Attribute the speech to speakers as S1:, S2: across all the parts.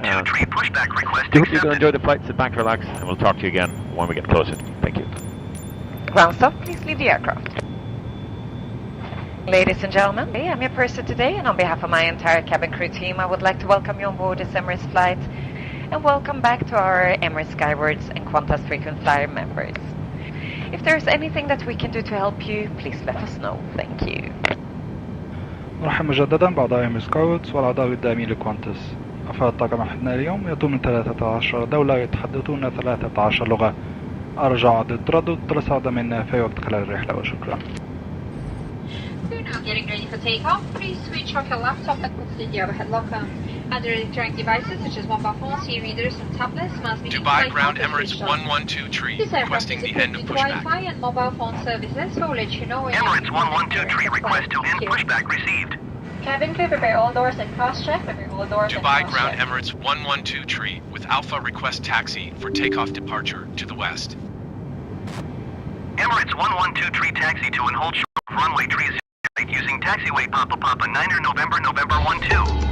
S1: 112 pushback request
S2: Do you hope you're going to enjoy the flight, sit back, relax, and we'll talk to you again when we get closer. Thank you.
S3: Ground stop, please leave the aircraft. Ladies and gentlemen, I'm your purser today, and on behalf of my entire cabin crew team, I would like to welcome you on board this Emirates flight, and welcome back to our Emirates Skywards and Qantas frequent flyer members. If there's anything that we can do to help you, please let us know. Thank you.
S4: نرحب مجددا بأعضاء إميريتس سكاوتس والأعضاء الدائمين لكوانتس. أفراد الطاقم الحدنا اليوم يأتون من 13 دولة يتحدثون 13 لغة. أرجع عد التردد للصعود منا في وقت خلال الرحلة وشكرا.
S5: We're now getting ready for takeoff. Please switch off your laptop that puts in the overhead locker. Other electronic devices such as mobile phones, e-readers and tablets must be
S6: Dubai ground Emirates 112 tree, requesting the end of pushback.
S5: Wi-Fi and mobile phone services, so we'll let you know when
S1: Emirates 112 tree request to end pushback received.
S5: Cabin crew, prepare all doors and cross-check. Prepare all doors
S6: Dubai
S5: and
S6: ground
S5: cross-check.
S6: Emirates 112 tree with Alpha request taxi for takeoff departure to the west.
S1: Emirates 112 tree taxi to and hold short runway 30 using taxiway Papa Papa 9er November 12.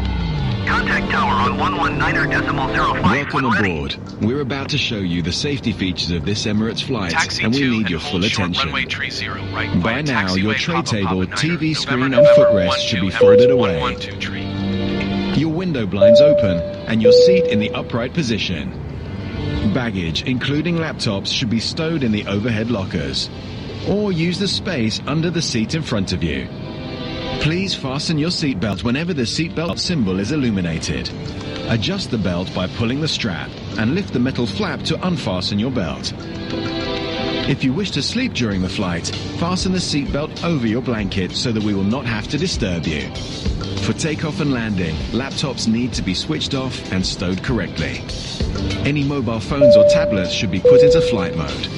S1: Contact tower on 119.05.
S7: Welcome aboard. We're about to show you the safety features of this Emirates flight,
S6: Taxi
S7: and we
S6: to
S7: need
S6: and
S7: your
S6: hold
S7: full
S6: short
S7: attention.
S6: runway 30, right,
S7: By now,
S6: taxiway
S7: your tray
S6: Papa
S7: table,
S6: Papa 9er,
S7: TV screen
S6: November,
S7: and
S6: November,
S7: footrest should be
S6: 12,
S7: folded
S6: Emirates
S7: away.
S6: 112 tree.
S7: Your window blinds open, and your seat in the upright position. Baggage, including laptops, should be stowed in the overhead lockers, or use the space under the seat in front of you. Please fasten your seatbelt whenever the seatbelt symbol is illuminated. Adjust the belt by pulling the strap and lift the metal flap to unfasten your belt. If you wish to sleep during the flight, fasten the seatbelt over your blanket so that we will not have to disturb you. For takeoff and landing, laptops need to be switched off and stowed correctly. Any mobile phones or tablets should be put into flight mode.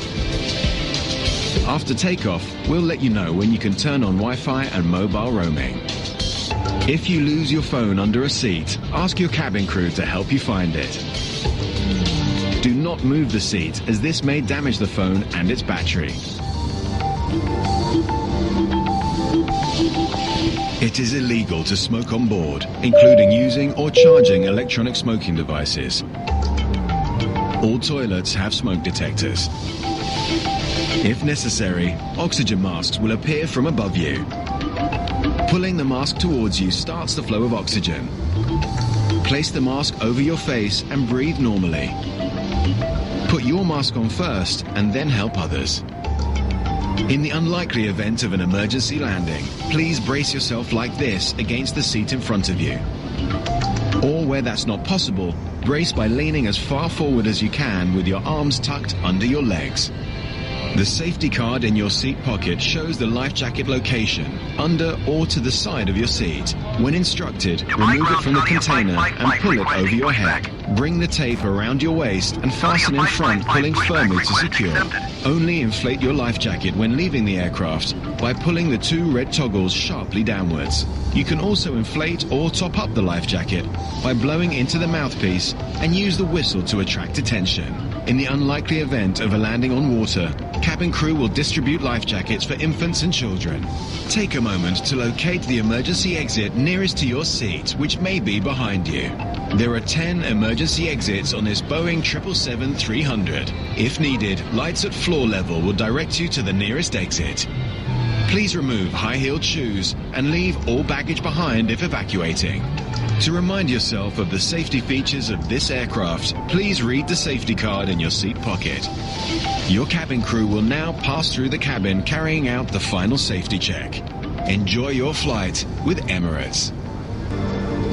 S7: After takeoff, we'll let you know when you can turn on Wi-Fi and mobile roaming. If you lose your phone under a seat, ask your cabin crew to help you find it. Do not move the seat, as this may damage the phone and its battery. It is illegal to smoke on board, including using or charging electronic smoking devices. All toilets have smoke detectors. If necessary, oxygen masks will appear from above you. Pulling the mask towards you starts the flow of oxygen. Place the mask over your face and breathe normally. Put your mask on first and then help others. In the unlikely event of an emergency landing, please brace yourself like this against the seat in front of you. Or where that's not possible, brace by leaning as far forward as you can with your arms tucked under your legs. The safety card in your seat pocket shows the life jacket location, under or to the side of your seat. When instructed, remove it from the container and pull it over your head. Bring the tape around your waist and fasten in front, pulling firmly to secure. Only inflate your life jacket when leaving the aircraft by pulling the two red toggles sharply downwards. You can also inflate or top up the life jacket by blowing into the mouthpiece and use the whistle to attract attention. In the unlikely event of a landing on water, cabin crew will distribute life jackets for infants and children. Take a moment to locate the emergency exit nearest to your seat, which may be behind you. There are 10 emergency exits on this Boeing 777-300. If needed, lights at floor level will direct you to the nearest exit. Please remove high-heeled shoes and leave all baggage behind if evacuating. To remind yourself of the safety features of this aircraft, please read the safety card in your seat pocket. Your cabin crew will now pass through the cabin carrying out the final safety check. Enjoy your flight with Emirates.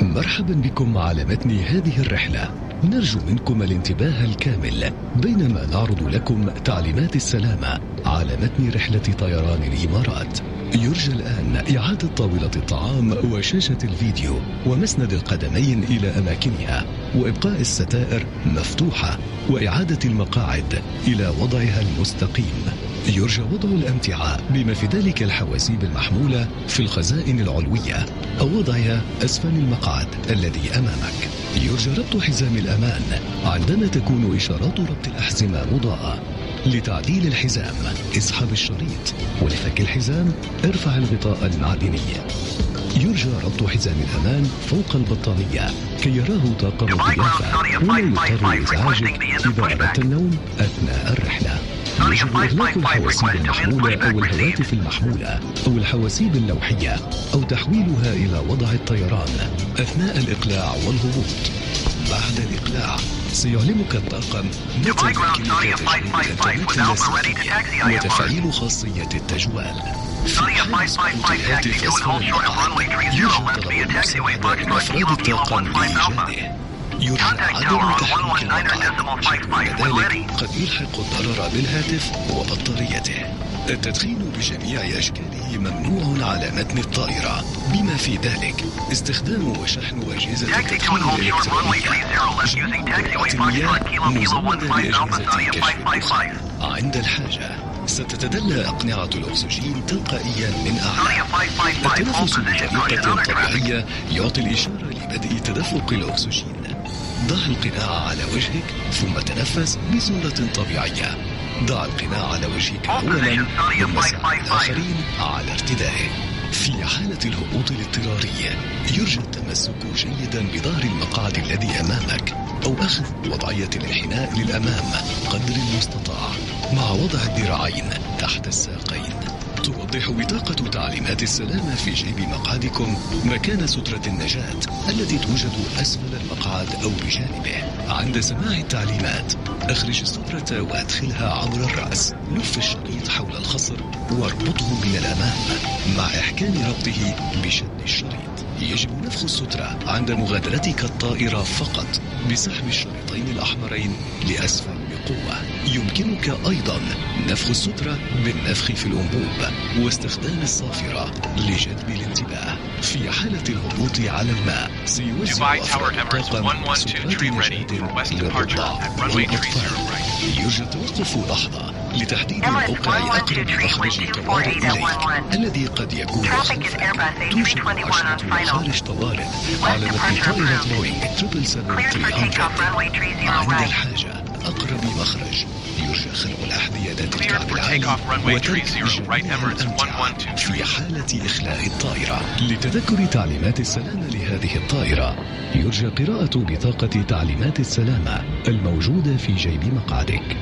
S8: مرحبا بكم على متن هذه الرحلة. نرجو منكم الانتباه الكامل بينما نعرض لكم تعليمات السلامة على متن رحلة طيران الإمارات. يرجى الآن إعادة طاولة الطعام وشاشة الفيديو ومسند القدمين إلى أماكنها وإبقاء الستائر مفتوحة وإعادة المقاعد إلى وضعها المستقيم. يرجى وضع الأمتعة بما في ذلك الحواسيب المحمولة في الخزائن العلوية أو وضعها أسفل المقعد الذي أمامك. يرجى ربط حزام الأمان عندما تكون إشارات ربط الأحزمة مضاءة. لتعديل الحزام اسحب الشريط، ولفك الحزام ارفع الغطاء المعدني. يرجى ربط حزام الأمان فوق البطانية كي يراه طاقم الضيافة ولا يضطر إزعاجك إذا أردت النوم أثناء الرحلة. يجب إغلاق الحواسيب المحمولة أو الهواتف المحمولة أو الحواسيب اللوحية أو تحويلها إلى وضع الطيران أثناء الإقلاع والهبوط. بعد الإقلاع سيعلمك الطاقم متى يمكنك تشغيل الإنترنت اللاسلكي وتفعيل خاصية التجوال. في حال سقوط الهاتف أسفل المقعد يجب طلب المساعدة من أفراد الطاقم لإيجاده. يرجى عدم تحريك المقعد، حيث ذلك قد يلحق الضرر بالهاتف وبطاريته. التدخين بجميع أشكاله ممنوع على متن الطائرة، بما في ذلك استخدام وشحن أجهزة التدخين الإلكترونية، جميع المياه مزودة بأجهزة كشف الدخان. عند الحاجة ستتدلى أقنعة الأكسجين تلقائيا من أعلى. التنفس بطريقة طبيعية يعطي الإشارة لبدء تدفق الأكسجين. ضع القناع على وجهك ثم تنفس بصورة طبيعية. ضع القناع على وجهك أولا ثم ساعد الآخرين على ارتدائه. في حالة الهبوط الاضطراري يرجى التمسك جيدا بظهر المقعد الذي أمامك أو أخذ وضعية الانحناء للأمام قدر المستطاع مع وضع الذراعين تحت الساقين. توضح بطاقة تعليمات السلامة في جيب مقعدكم مكان سترة النجاة التي توجد أسفل المقعد أو بجانبه. عند سماع التعليمات أخرج السترة وأدخلها عبر الرأس. لف الشريط حول الخصر واربطه من الأمام مع إحكام ربطه بشد الشريط. يجب نفخ السترة عند مغادرتك الطائرة فقط بسحب الشريطين الأحمرين لأسفل بقوة. يمكنك أيضا نفخ السترة بالنفخ في الأنبوب واستخدام الصافرة لجذب الانتباه. في حالة الهبوط على الماء سيوزع أفراد الطاقم سترات نجاة للرضع والأطفال. يرجى التوقف لحظة لتحديد الموقع أقرب مخرج طوارئ إليك الذي قد يكون خلفك. توجد 10 مخارج طوارئ على متن طائرة بوينغ 777-300. عند الحاجة أقرب مخرج يرجى خلع الأحذية ذات الكعب العالي وترك جميع الأمتعة في حالة إخلاء الطائرة. لتذكر تعليمات السلامة لهذه الطائرة يرجى قراءة بطاقة تعليمات السلامة الموجودة في جيب مقعدك.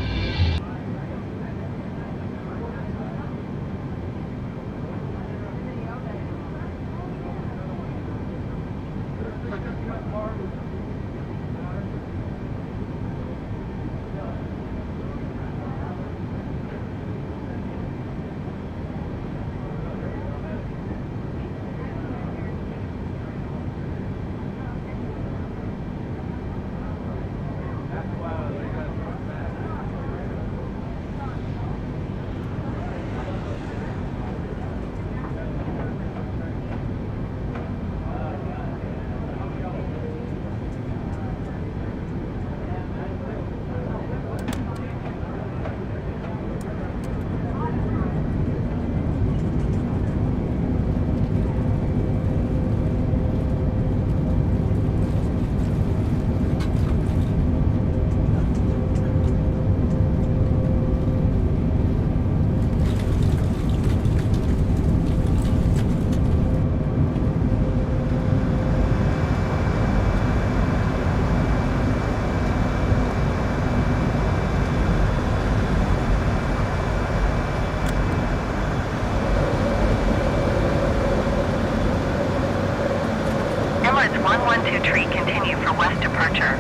S1: Emirates 112 continue for west departure.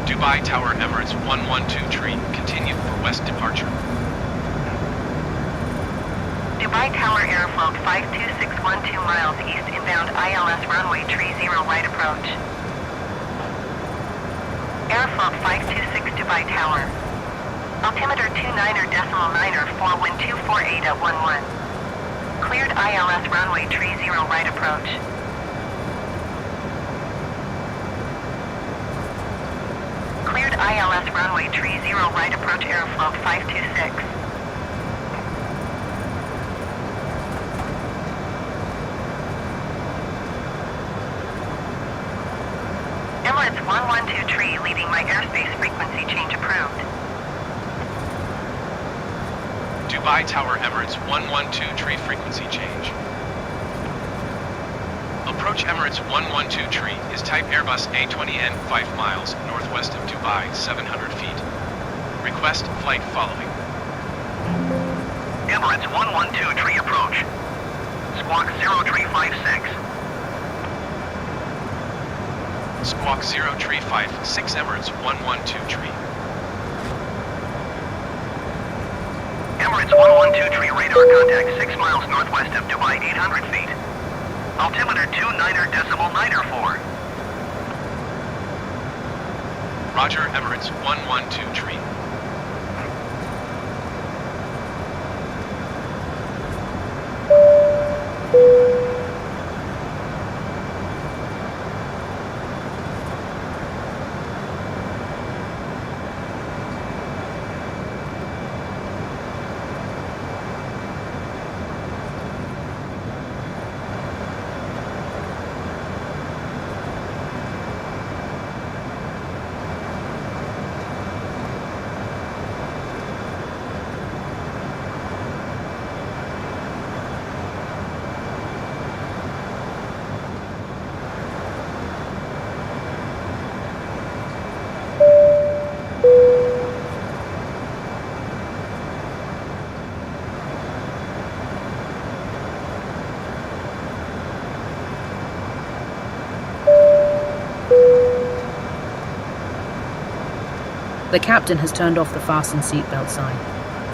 S6: Dubai Tower Emirates 112 continue for west departure.
S1: Dubai Tower airfloat 52612 miles east inbound ILS runway 30 right approach. Airfloat 526 Dubai Tower. Altimeter 29er.9er 4 wind 248 at 11. Cleared ILS runway 30 right approach. Cleared ILS runway 30 right approach airfloat 526. Emirates 112 leaving my airspace frequency change approved.
S6: Dubai Tower Emirates 112 tree frequency change. Approach Emirates 112 tree is type Airbus A320N 5 miles northwest of Dubai 700 feet. Request flight following.
S1: Emirates 112 tree approach. Squawk 0356.
S6: Squawk 0356 Emirates 112 tree.
S1: Emirates 112 tree radar contact 6 miles northwest of Dubai 800 feet. Altimeter 29.94.
S6: Roger, Emirates 112 tree.
S9: The captain has turned off the fasten seatbelt sign.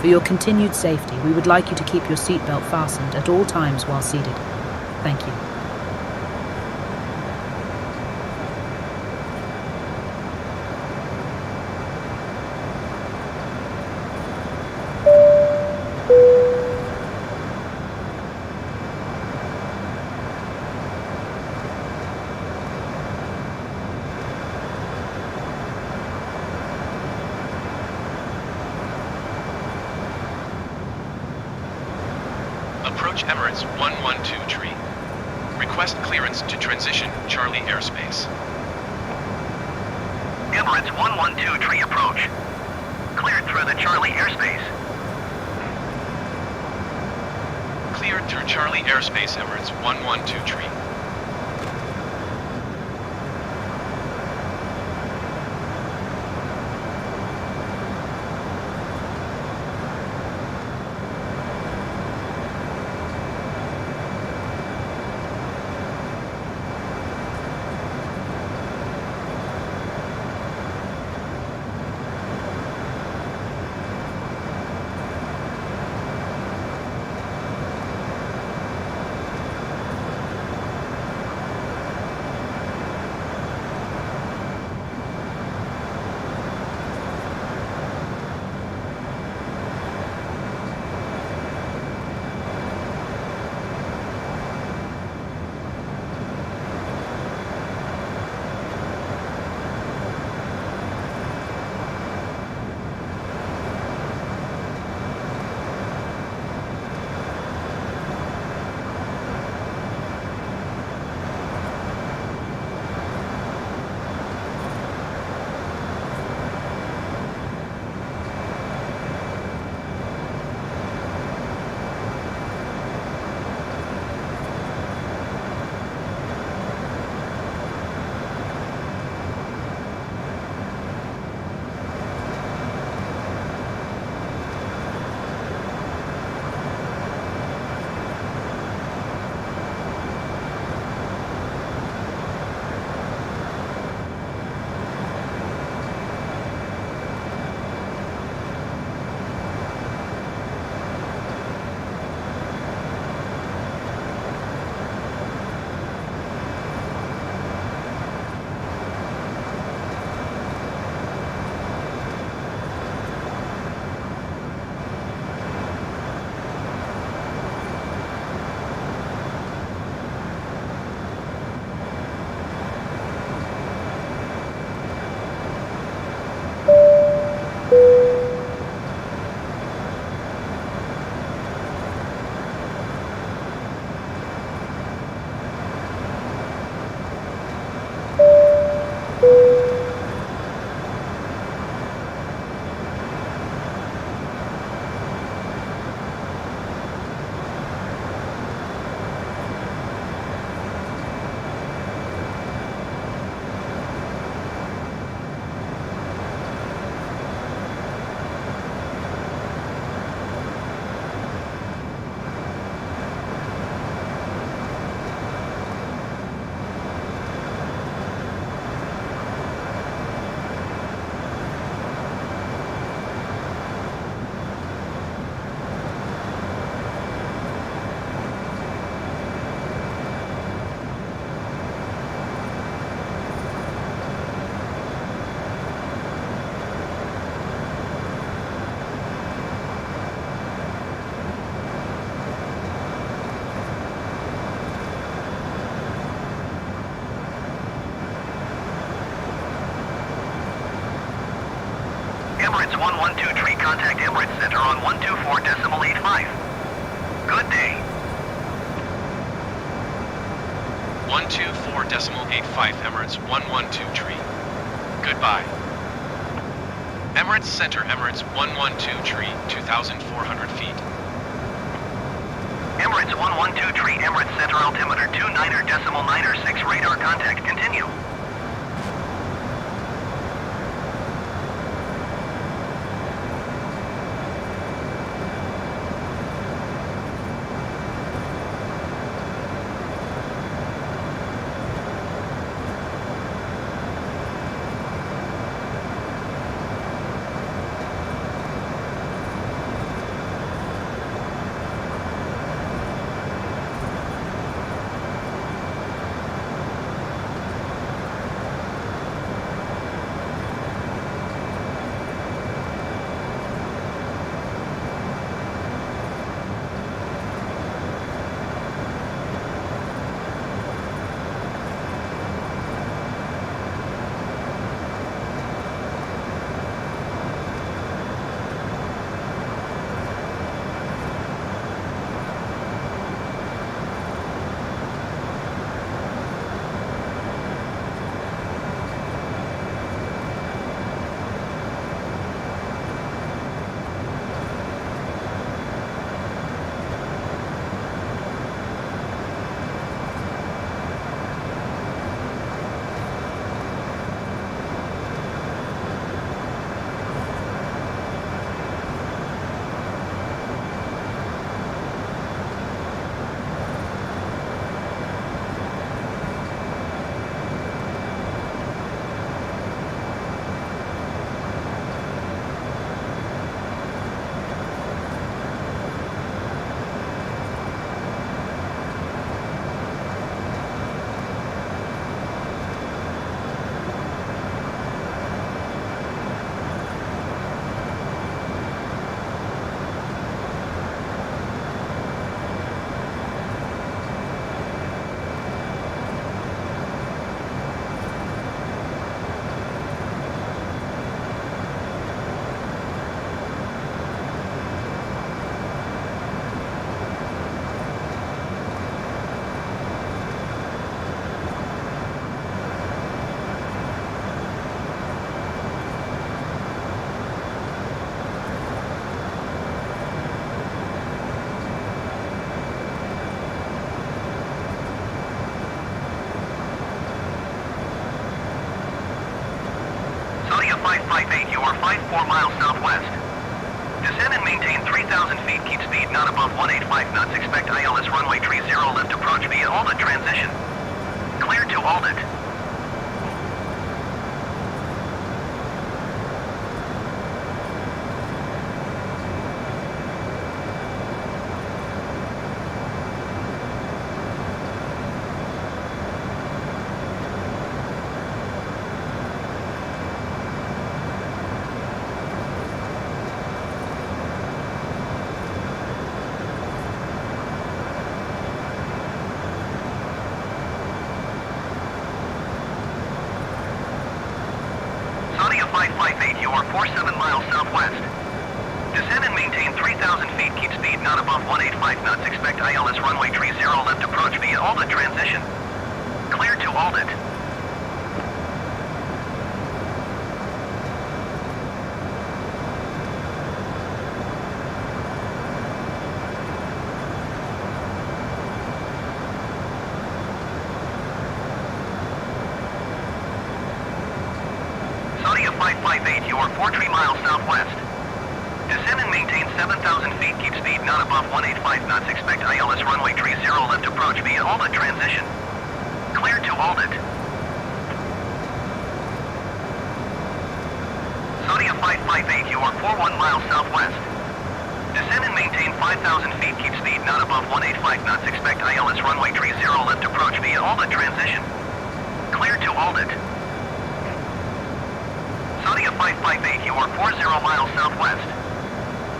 S9: For your continued safety, we would like you to keep your seatbelt fastened at all times while seated. Thank you.
S6: Approach Emirates 112 tree. Request clearance to transition Charlie airspace.
S1: Emirates 112 tree approach. Cleared through the Charlie airspace.
S6: Cleared through Charlie airspace, Emirates 112 tree.
S1: Emirates 112 tree, contact Emirates Center on 124.85. Good day.
S6: 124.85 Emirates 112 tree. Goodbye. Emirates Center, Emirates 112 tree, 2,400 feet.
S1: Emirates 112 tree, Emirates Center, altimeter 29.96 radar contact. Continue. Saudi 558, you are 54 miles southwest. Descend and maintain 3,000 feet. Keep speed not above 185 knots. Expect ILS runway 30 left approach via Aldit transition. Clear to Aldit. Saudi 558, you are 47 miles southwest. Descend and maintain 3,000 feet. Keep speed not above 185 knots. Expect ILS runway 30 left approach via Aldit transition. Clear to Aldit. Saudi 558, you are 43 miles southwest. Descend and maintain 7,000 feet. Keep speed not above 185 knots. Expect ILS runway 30 left approach via Aldit transition. Clear to Aldit. Saudi 558, you are 41 miles southwest. Descend and maintain 5,000 feet. Keep speed not above 185 knots. Expect ILS runway 30 left approach via Aldit transition. Clear to Aldit. Saudi 558, you are 40 miles southwest.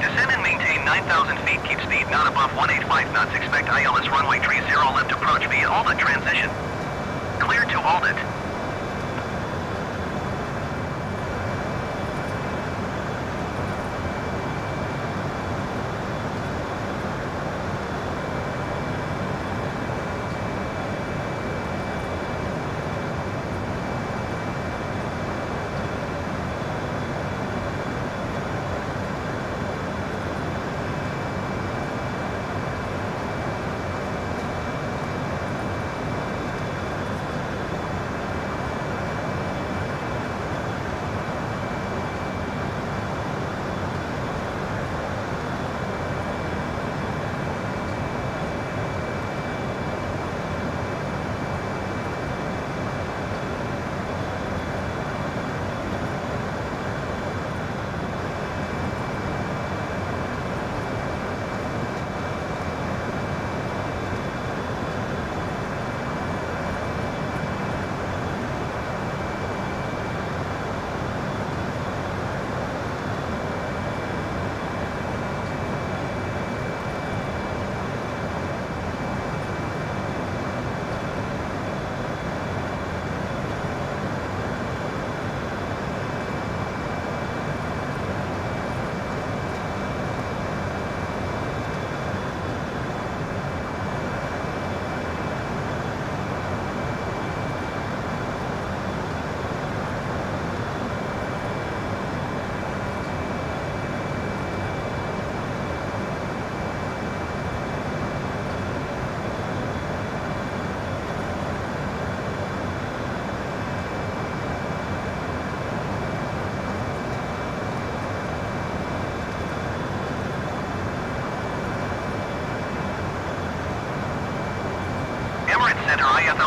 S1: Descend and maintain 9,000 feet. Keep speed not above 185 knots. Expect ILS runway 30 left approach via Aldit transition. Clear to Aldit.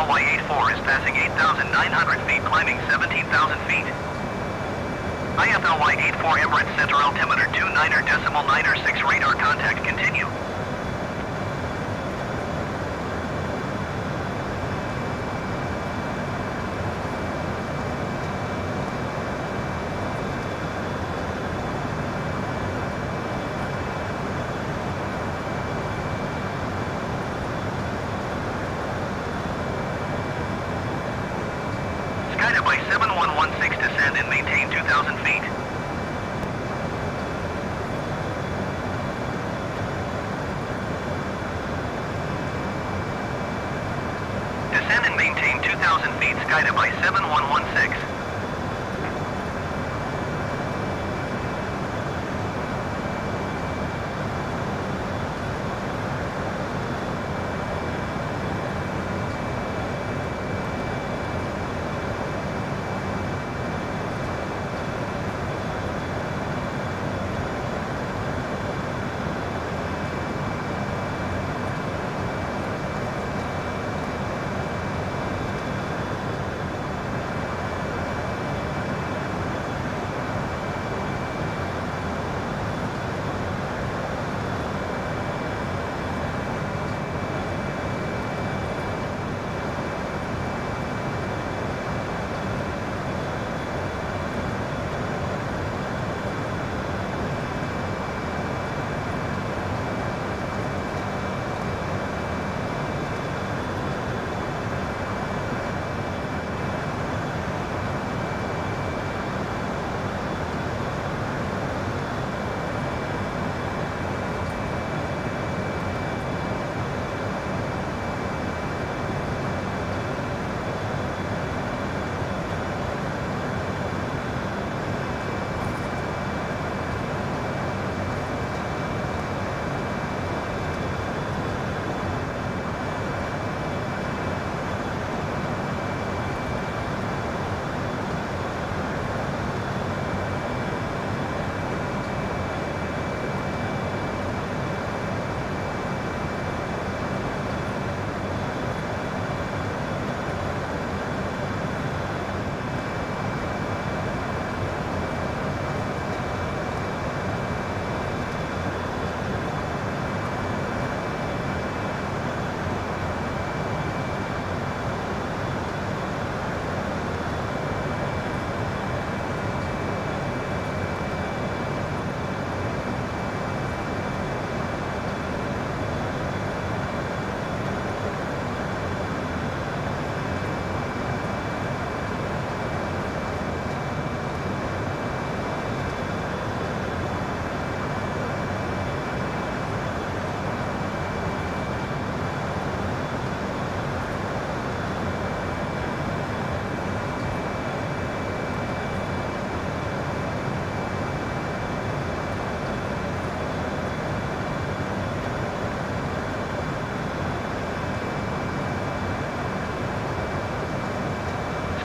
S1: IFLY-84 is passing 8,900 feet, climbing 17,000 feet. IFLY-84 Emirates Center altimeter 29.96 radar contact continue. Guided by 7116, descend and maintain 2,000 feet. Descend and maintain 2,000 feet, guided by 7116.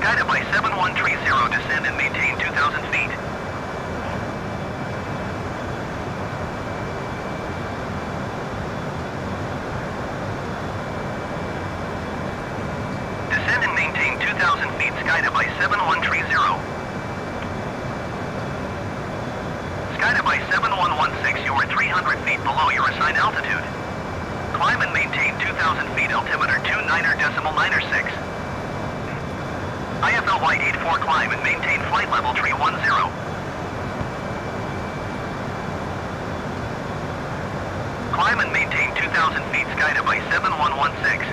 S1: Guided by 7130, descend and maintain 2,000 feet. Descend and maintain 2,000 feet, guided by 7130. Guided by 7116, you are 300 feet below your assigned altitude. Climb and maintain 2,000 feet, altimeter 29.96. IFLY-84 climb and maintain flight level 310. Climb and maintain 2,000 feet, guided by 7116.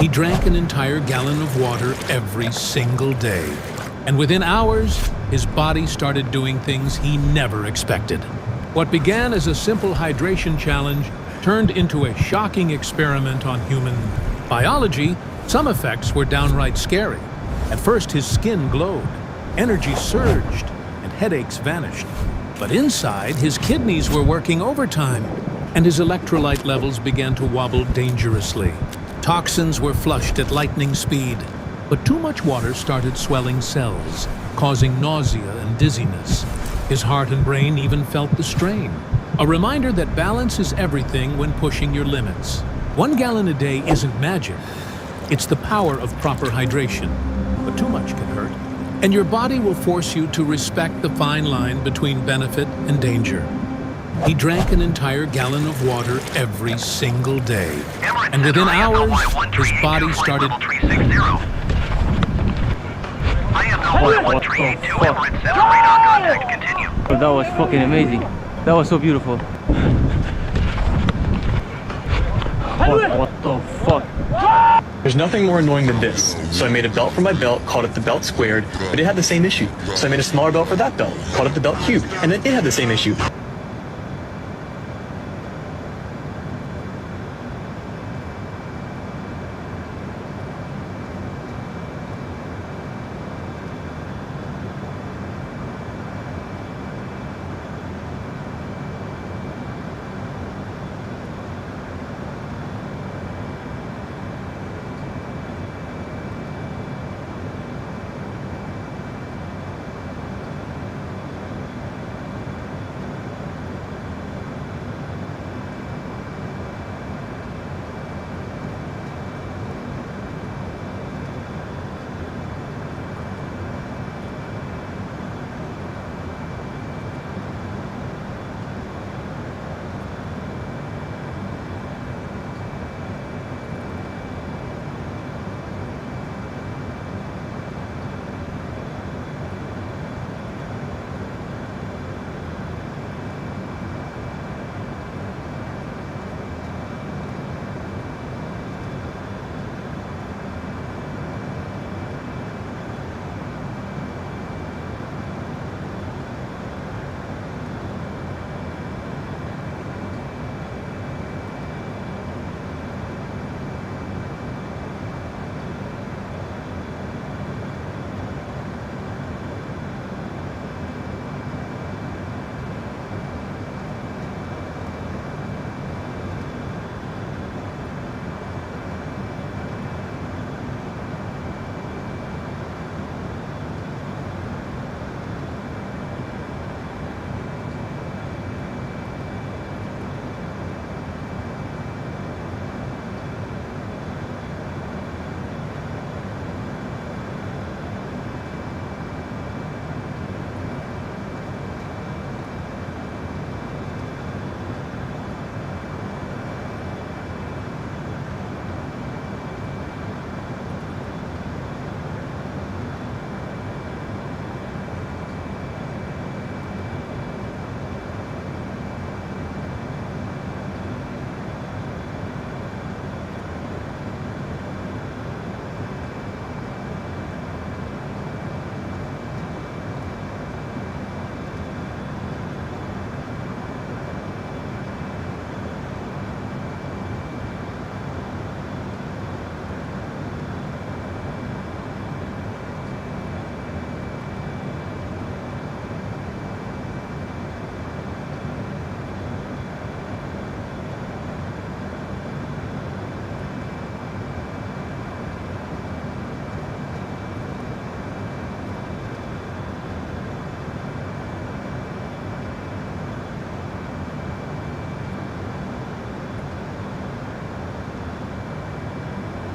S10: He drank an entire gallon of water every single day. And within hours, his body started doing things he never expected. What began as a simple hydration challenge turned into a shocking experiment on human biology. Some effects were downright scary. At first, his skin glowed, energy surged, and headaches vanished. But inside, his kidneys were working overtime, and his electrolyte levels began to wobble dangerously. Toxins were flushed at lightning speed, but too much water started swelling cells, causing nausea and dizziness. His heart and brain even felt the strain. A reminder that balance is everything when pushing your limits. 1 gallon a day isn't magic. It's the power of proper hydration. But too much can hurt. And your body will force you to respect the fine line between benefit and danger. He drank an entire gallon of water every single day.
S1: Emirates
S10: And within hours, his body
S1: 138,
S10: started...
S1: 360. IFL 1382, Emirates 7, radar contact, continue.
S11: That was fucking amazing. That was so beautiful. What the fuck?
S12: There's nothing more annoying than this. So I made a belt for my belt, called it the belt squared, but it had the same issue. So I made a smaller belt for that belt, called it the belt cubed, and then it had the same issue.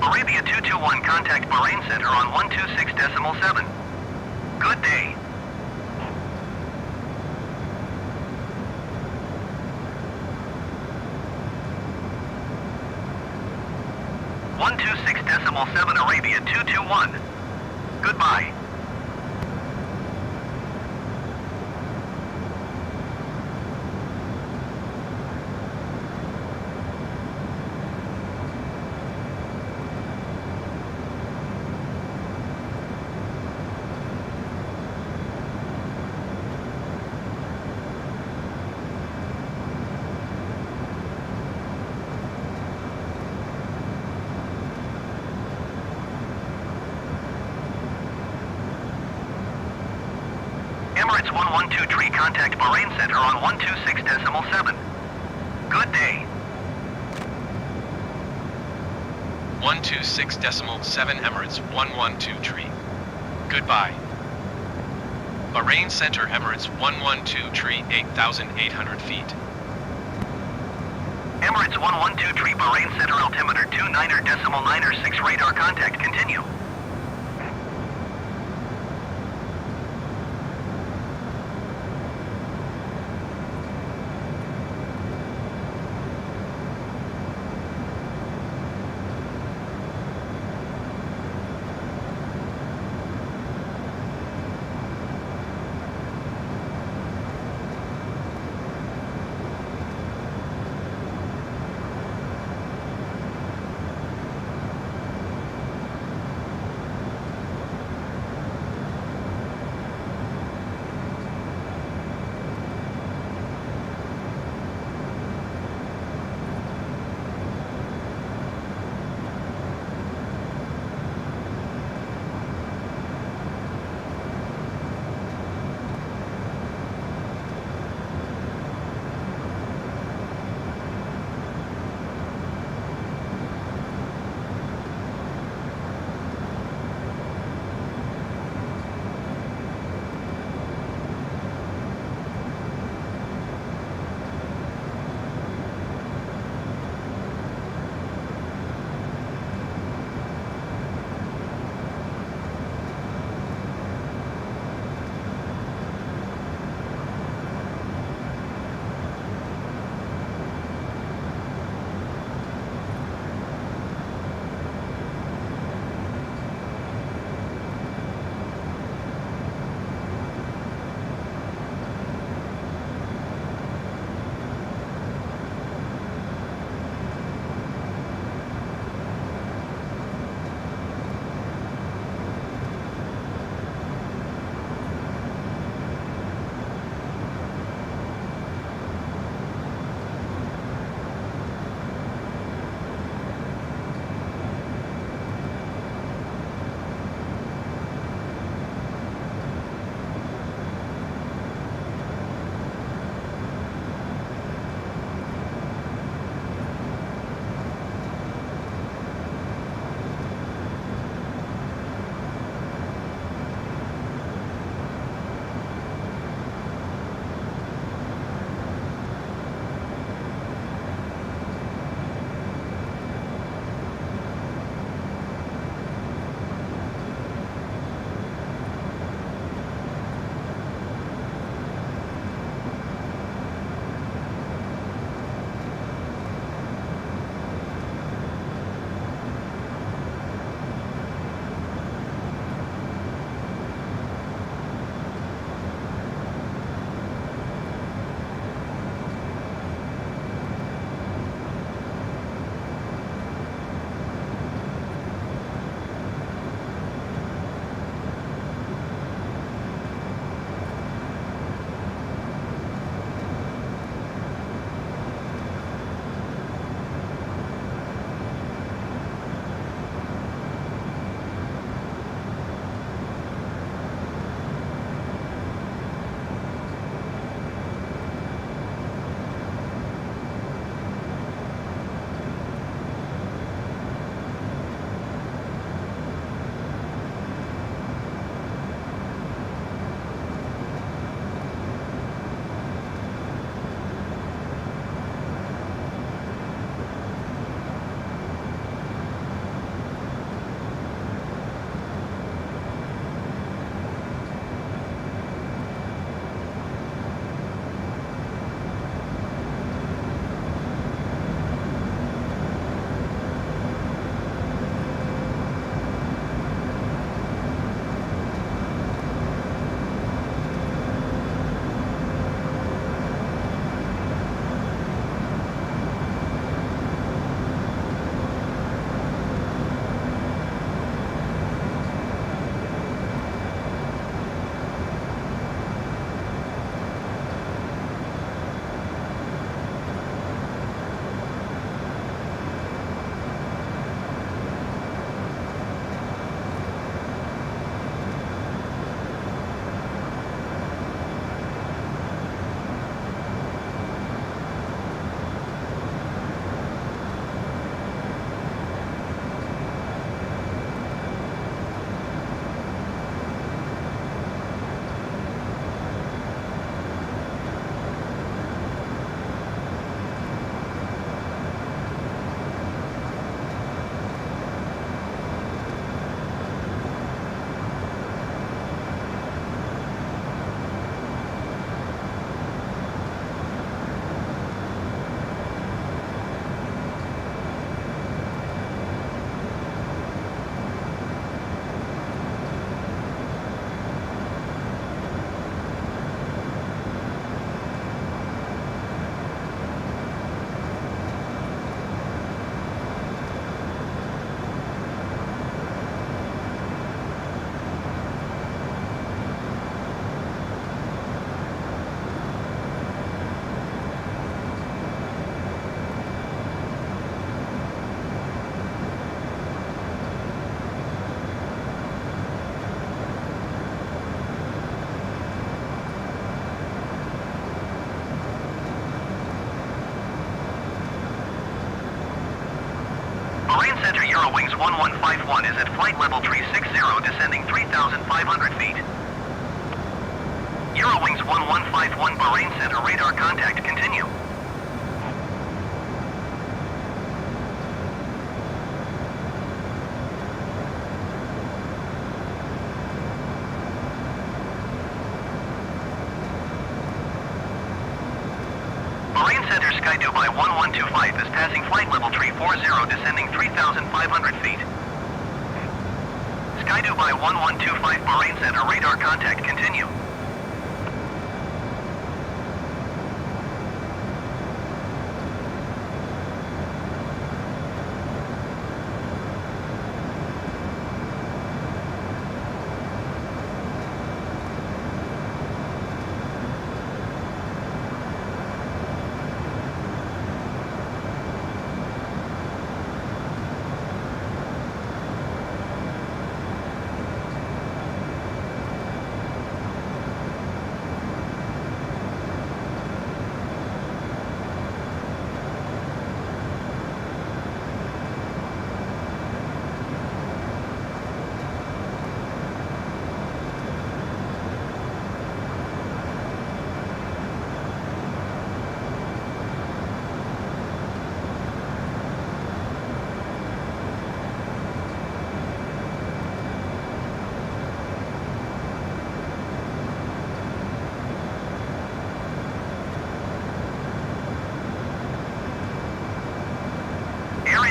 S1: Arabia 221, contact Bahrain Center on 126.7. Good day. .7 Arabia 221. Goodbye. Emirates 112 tree, contact Bahrain Center on 126.7. Good day.
S6: 126.7 Emirates 112 tree. Goodbye. Bahrain Center Emirates 112 tree 8,800 feet.
S1: Emirates 112 tree, Bahrain Center altimeter 29.906 radar contact, continue. 1151 is at flight level 360, descending 3,500 feet. Eurowings 1151 Bahrain Center, radar contact, continue. Bahrain Center, Sky Dubai 1125 is passing flight level 340, descending 3,500 feet. Sky Dubai 1125 Bahrain Center, radar contact, continue.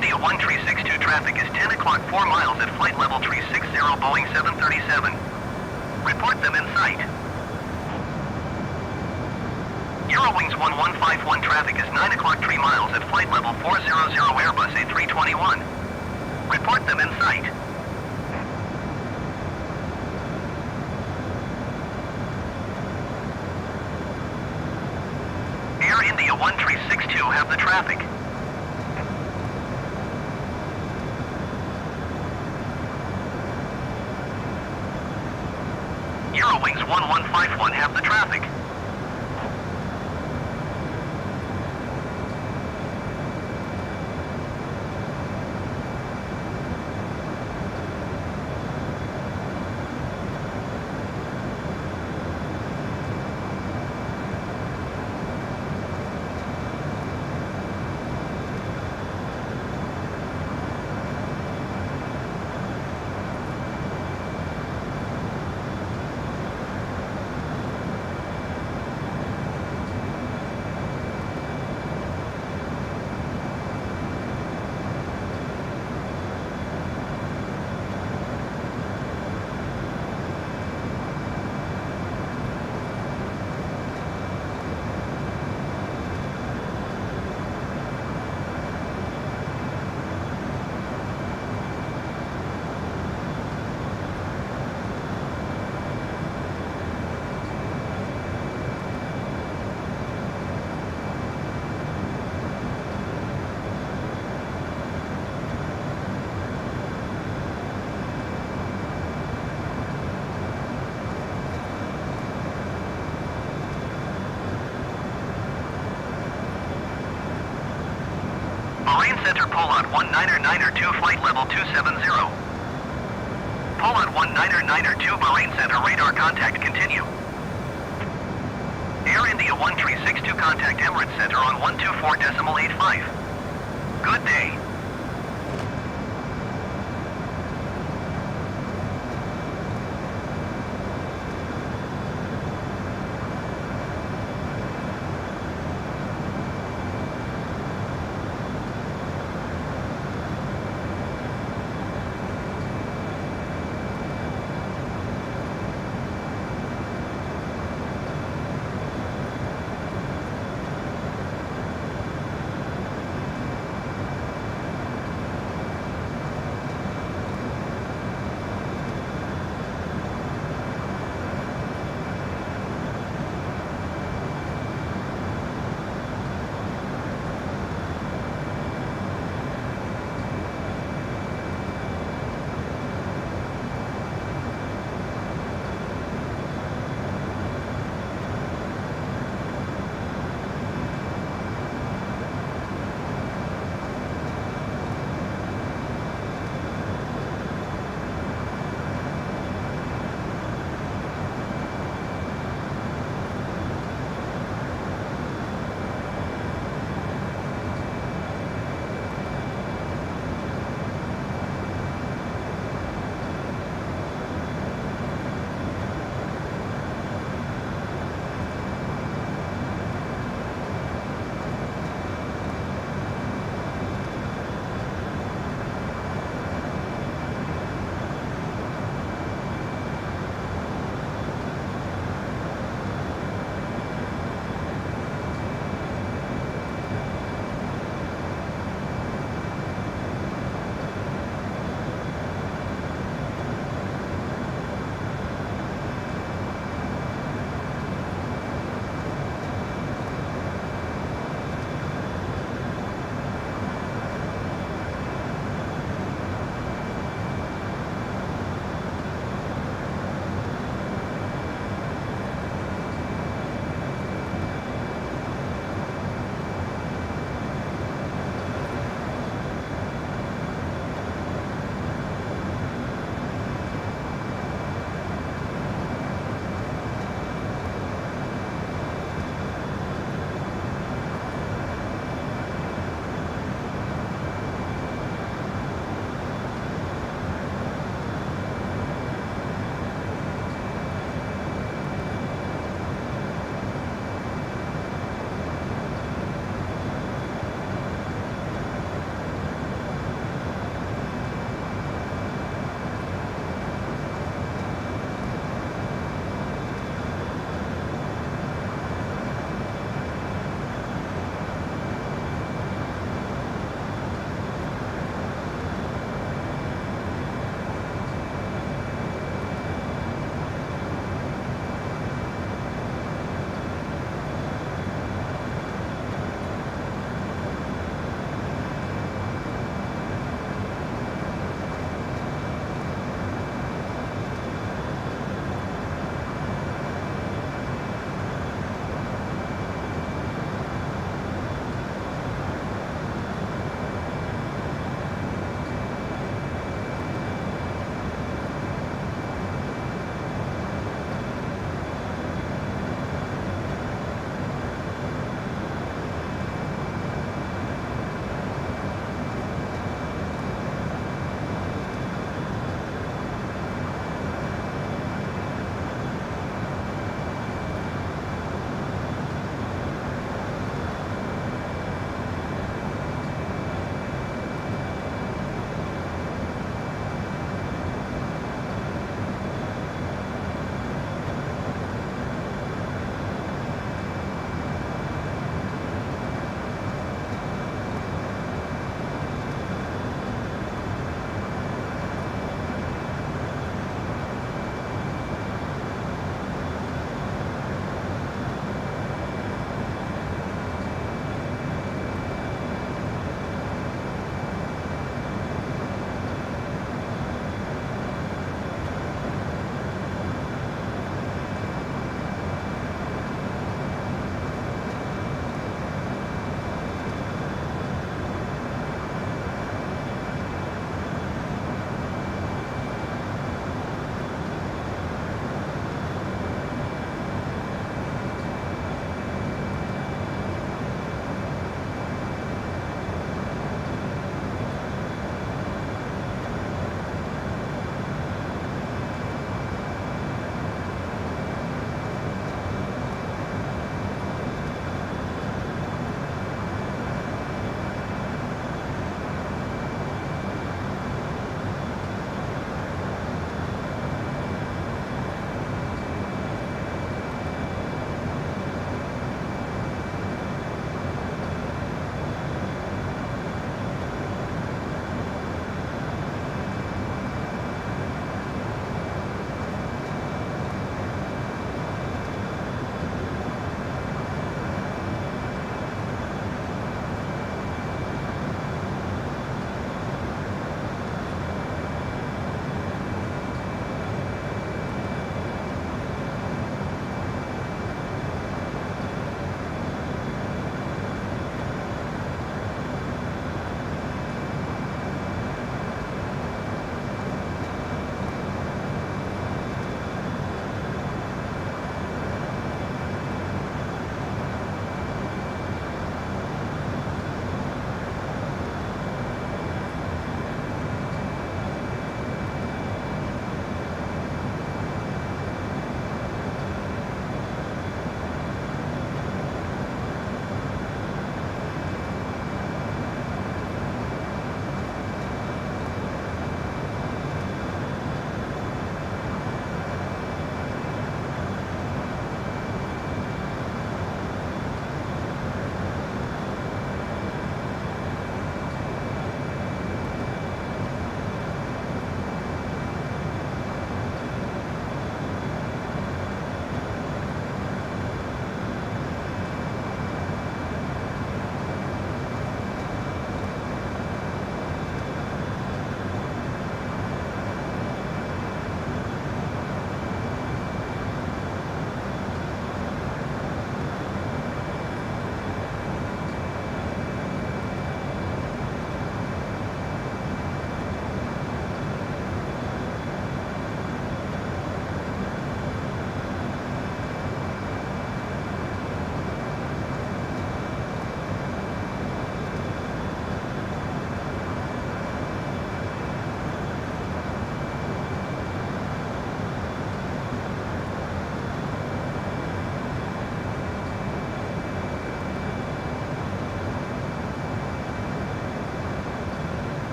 S1: India 1362 traffic is 10 o'clock 4 miles at flight level 360 Boeing 737. Report them in sight. Eurowings 1151 traffic is 9 o'clock 3 miles at flight level 400 Airbus A321. Report them in sight. Air India 1362 have the traffic. Eurowings 1151 have the traffic. Bahrain Center, Poland 199er2, flight level 270. Poland 199er2, Bahrain Center, radar contact, continue. Air India 1362, contact Emirates Center on 124.85. Good day.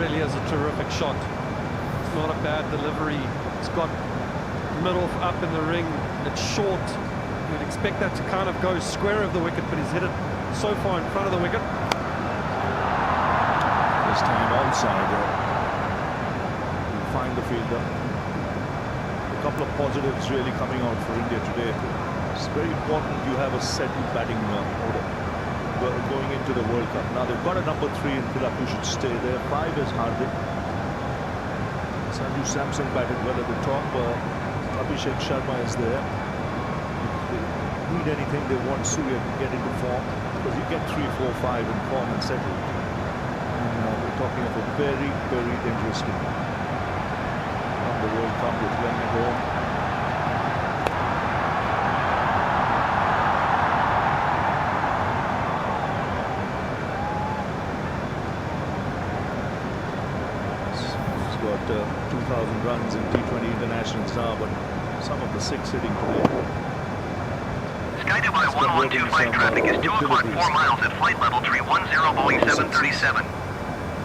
S13: really is a terrific shot. It's not a bad delivery. It's got middle up in the ring. It's short. You'd expect that to kind of go square of the wicket, but he's hit it so far in front of the wicket.
S14: This time onside. We'll find the fielder. A couple of positives really coming out for India today. It's very important you have a settled batting order going into the World Cup. Now they've got a number 3 in Tilak who should stay there. 5 is Hardik. Sanju Samson batted well at the top. Abhishek Sharma is there. If they need anything, they want Surya to get into form, because you get 3, 4, 5 in form and settled. And we're talking of a very, very dangerous team. On the World Cup with playing at home. He's got 2,000 runs in T20 internationals now, but some of the 6 hitting today.
S1: Sky Dubai 1125 traffic is 2 o'clock 4 miles at flight level 310 Boeing 737.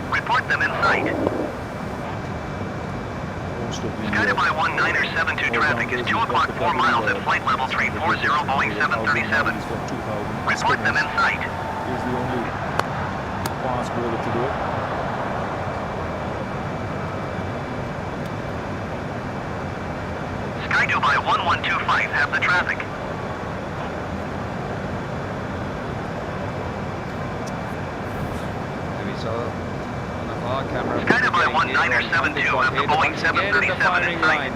S1: Report them in sight. Sky Dubai 1972 traffic is 2 o'clock 4 miles at flight level 340 Boeing 737. Report them in sight.
S14: He's the only fast bowler to do it.
S1: Sky Dubai 1125 have the traffic. Sky Dubai 1972 have the Boeing 737 in sight.
S14: I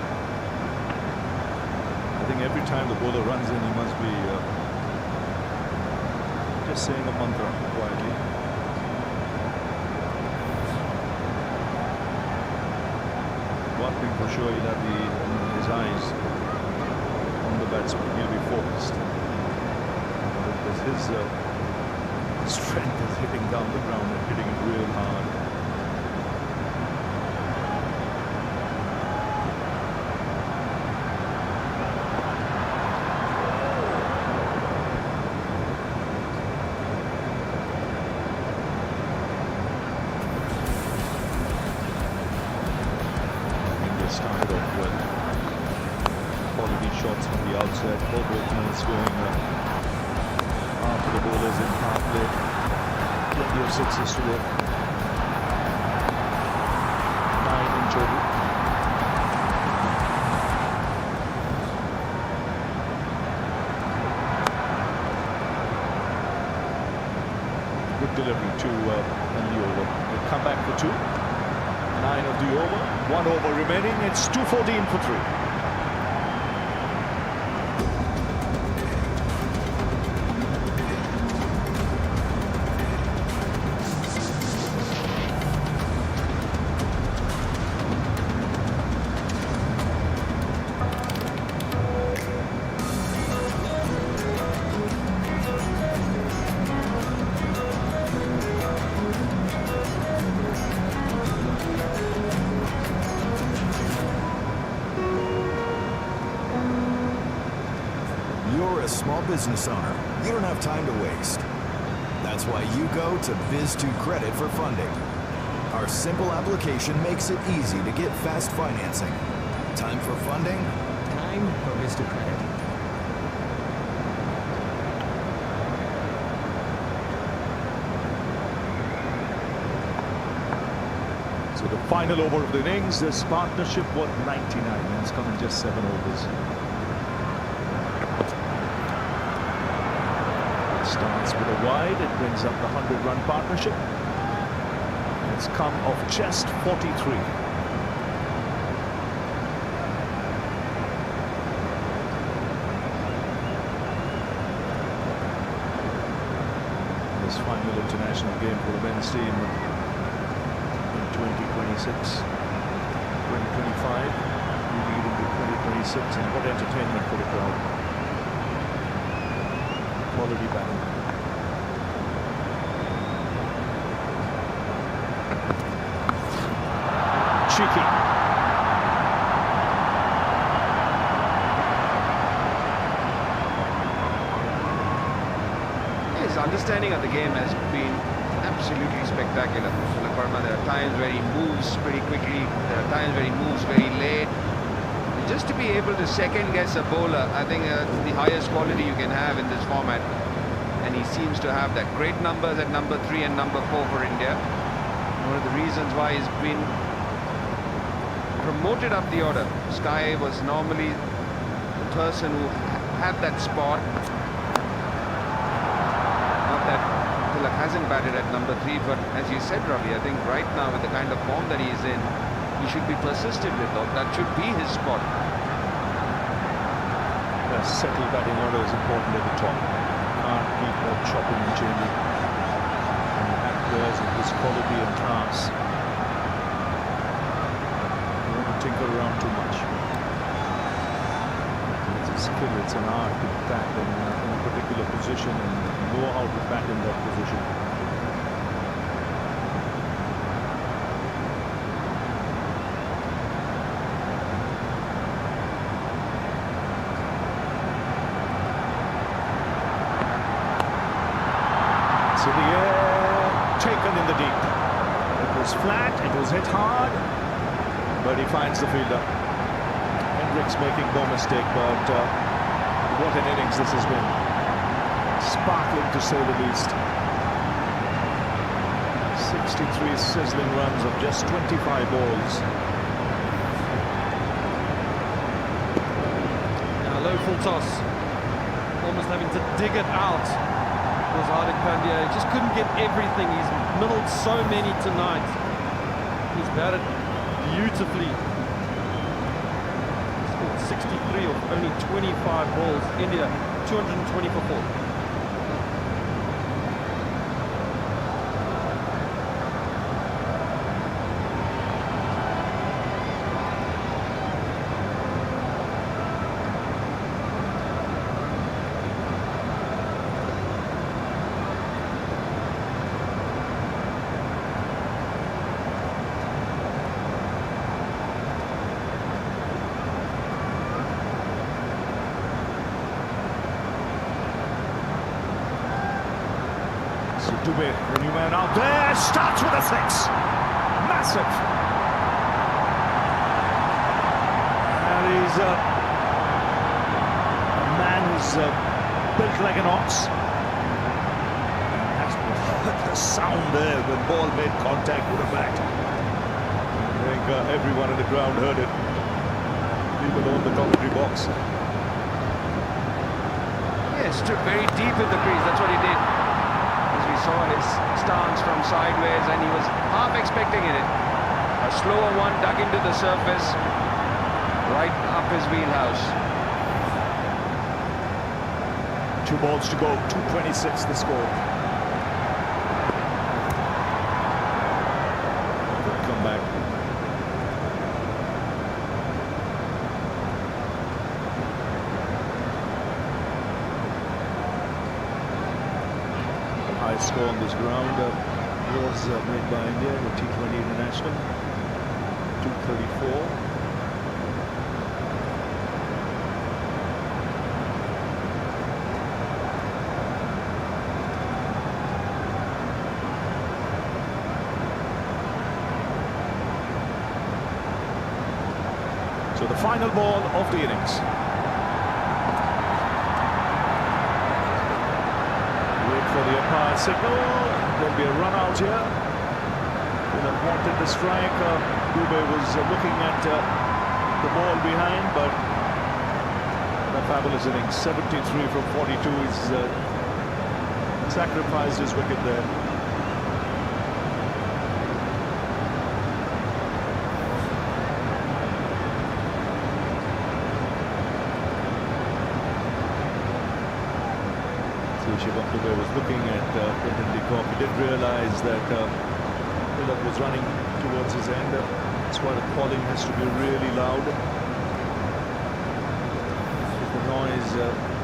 S14: think every time the bowler runs in, he must be just saying a mantra quietly. One thing for sure, he'll have his eyes on the batsman. He'll be focused. Because his strength is hitting down the ground and hitting it real hard. Started off well. Quality shots from the outset. Both openers going after the bowlers in half play. Plenty of 6s to go. 9 in total. Good delivery to end the over. They come back for 2. 9 of the over, 1 over remaining. It's 214 for 3.
S15: You're a small business owner. You don't have time to waste. That's why you go to Biz2 Credit for funding. Our simple application makes it easy to get fast financing. Time for funding? Time for Biz2 Credit.
S14: So the final over of the innings, this partnership worth 99 and it's come in just 7 overs. Starts with a wide, it brings up the 100-run partnership. It's come off just 43. This final international game for the men's team in 2026, 2025, leading into 2026, and what entertainment for the crowd. Quality batting. Cheeky.
S16: His understanding of the game has been absolutely spectacular. Parma. There are times where he moves pretty quickly. There are times where he moves very late. Just to be able to second guess a bowler, I think that's the highest quality you can have in this format. And he seems to have that. Great numbers at number 3 and number 4 for India. One of the reasons why he's been promoted up the order. Sky was normally the person who had that spot. Not that Tilak hasn't batted at number 3, but as you said, Ravi, I think right now with the kind of form that he's in, he should be persistent with that. That should be his spot.
S14: A settled batting order is important at the top. Can't keep chopping and changing. And that players of this quality and class. You want to tinker around too much. It's a skill, it's an art to bat in a particular position and know how to bat in that position. In the air, taken in the deep. It was flat, it was hit hard, but he finds the fielder. Hendricks making no mistake, but what an innings this has been. Sparkling to say the least. 63 sizzling runs of just 25 balls.
S13: Now low full toss, almost having to dig it out. Was Hardik Pandya. He just couldn't get everything. He's middled so many tonight. He's batted beautifully. Scored 63 of only 25 balls. India 220 for 4.
S14: Dubé, the new man out there, starts with a 6. Massive. And he's a man who's built like an ox. That's the sound there when ball made contact with the bat. I think everyone in the ground heard it. People on the commentary box.
S16: Yes, stood very deep in the crease. That's what he did. We saw his stance from sideways and he was half expecting it. A slower one dug into the surface, right up his wheelhouse.
S14: 2 balls to go, 2:26 the score. Good comeback. Score on this ground was made by India, the T20 International, 234. So the final ball of the innings. For the umpire signal, there'll be a run out here. Will have wanted the strike. Dubé was looking at the ball behind, but a fabulous innings. 73 from 42. He's sacrificed his wicket there. Dubé was looking at Quinton de Kock. He did realise that Tilak was running towards his end. That's why the calling has to be really loud. The noise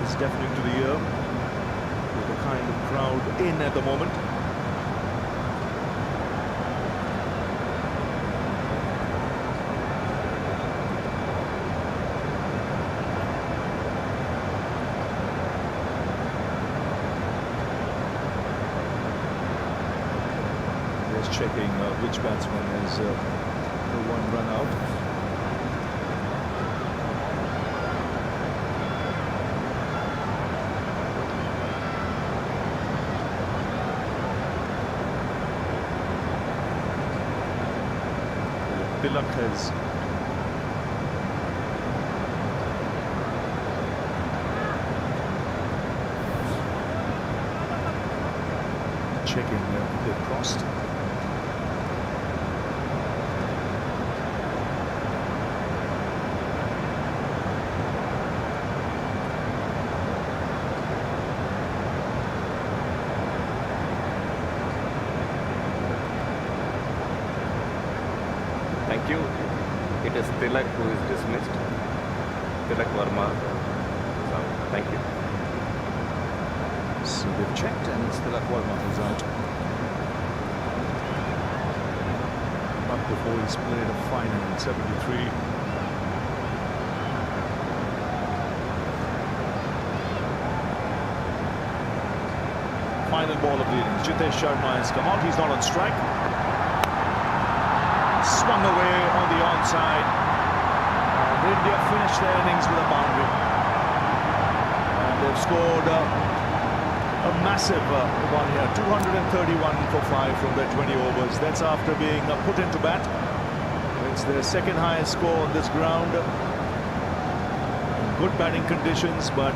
S14: is deafening to the ear with the kind of crowd in at the moment. checking which batsman is the one run out. Tilak has checking the crossed.
S17: Thank you. It is Tilak who is dismissed. Tilak Verma. So, thank you.
S14: So they've checked and it's Tilak Verma who's out. Not before he's played a final in 73. Final ball of the innings. Jitesh Sharma has come out. He's not on strike. Swung away on the onside. And India finished their innings with a boundary. And they've scored a massive one here. 231 for 5 from their 20 overs. That's after being put into bat. It's their second highest score on this ground. Good batting conditions, but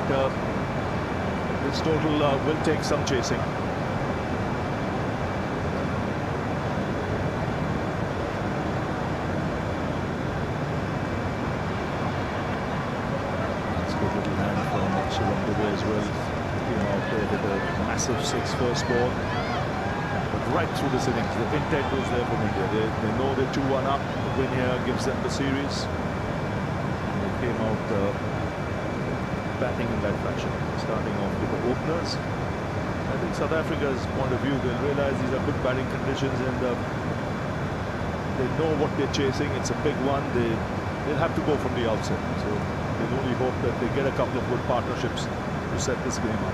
S14: this total will take some chasing. As well, out there with a massive 6 first ball, but right through this innings, the intent was there from India. They know they're 2-1 up. The win here gives them the series. And they came out batting in that fashion, starting off with the openers. I think South Africa's point of view, they'll realize these are good batting conditions, and they know what they're chasing. It's a big one. They'll have to go from the outset. So they'll only hope that they get a couple of good partnerships to set this game up.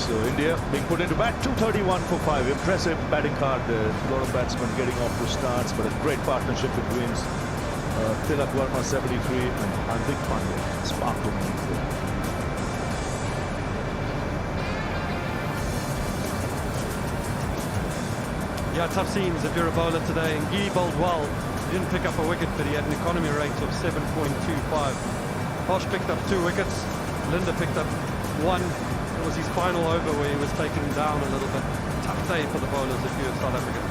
S14: So India being put into bat, 231 for 5. Impressive batting card. A lot of batsmen getting off to starts, but a great partnership between Tilak Verma 73 and Hardik Pandya. Sparkling.
S13: Yeah, tough scenes if you're a bowler today. And Gee bowled well. He didn't pick up a wicket, but he had an economy rate of 7.25. Bosch picked up 2 wickets. Linda picked up 1. It was his final over where he was taken down a little bit. Tough day for the bowlers if you're South Africa.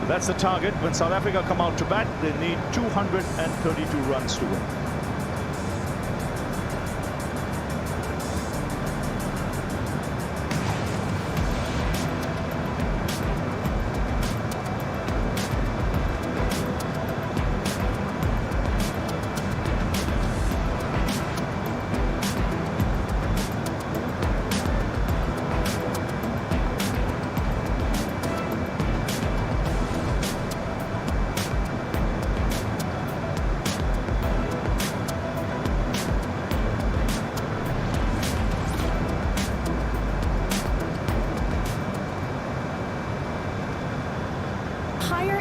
S14: So that's the target. When South Africa come out to bat, they need 232 runs to win.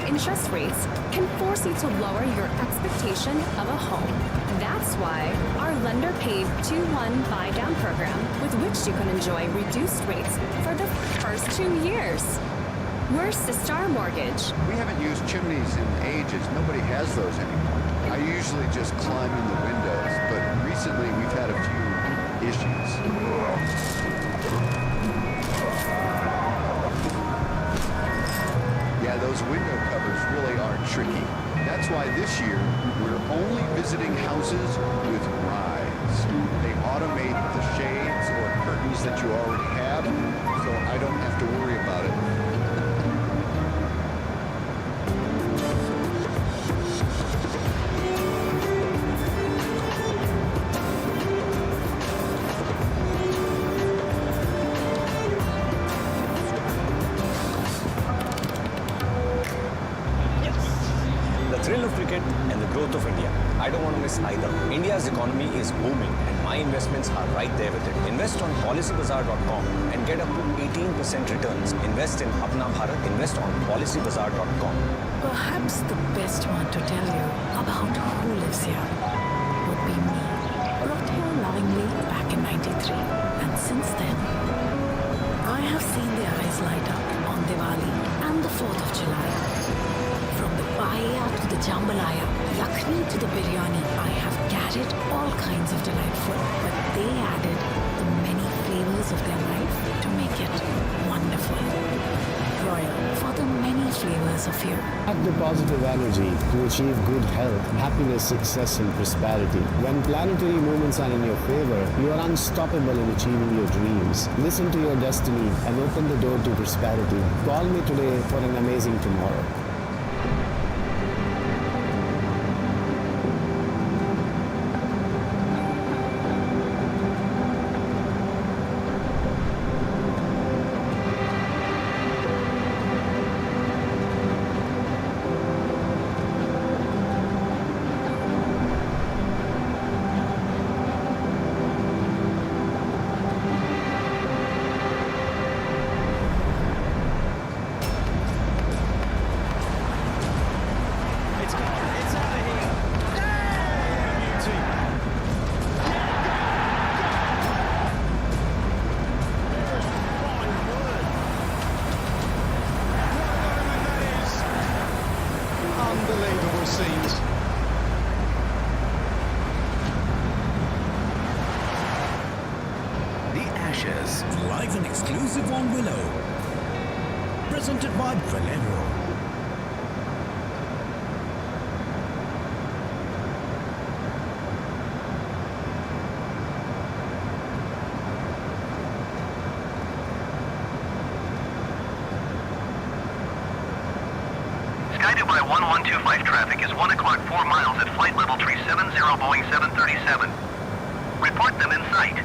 S18: Interest rates can force you to lower your expectation of a home. That's why our lender-paid 2-1 buy-down program, with which you can enjoy reduced rates for the first 2 years. We're Sistar Mortgage.
S19: We haven't used chimneys in ages. Nobody has those anymore. I usually just climb in the windows, but recently we've had a few issues. Yeah, those window covers really are tricky. That's why this year, we're only visiting houses with rides. They automate the shades or curtains that you already have, so I don't have to worry about it.
S20: want to miss either. India's economy is booming and my investments are right there with it. Invest on policybazaar.com and get up to 18% returns. Invest in Apna Bharat. Invest on policybazaar.com.
S21: Perhaps the best one to tell you about who lives here would be me. Brought here lovingly back in '93. And since then, I have seen their eyes light up on Diwali and the 4th of July. From the paella to the jambalaya, yakni to the biryani, I have carried all kinds of delightful, but they added the many flavors of their life to make it wonderful. Royal for the many flavors of you.
S22: Act the positive energy to achieve good health, happiness, success, and prosperity. When planetary movements are in your favor, you are unstoppable in achieving your dreams. Listen to your destiny and open the door to prosperity. Call me today for an amazing tomorrow.
S23: Unbelievable scenes.
S24: The Ashes, live and exclusive on Willow. Presented by Valero.
S1: Sky Dubai 1125 traffic is 1 o'clock 4 miles at flight level 370 Boeing 737. Report them in sight.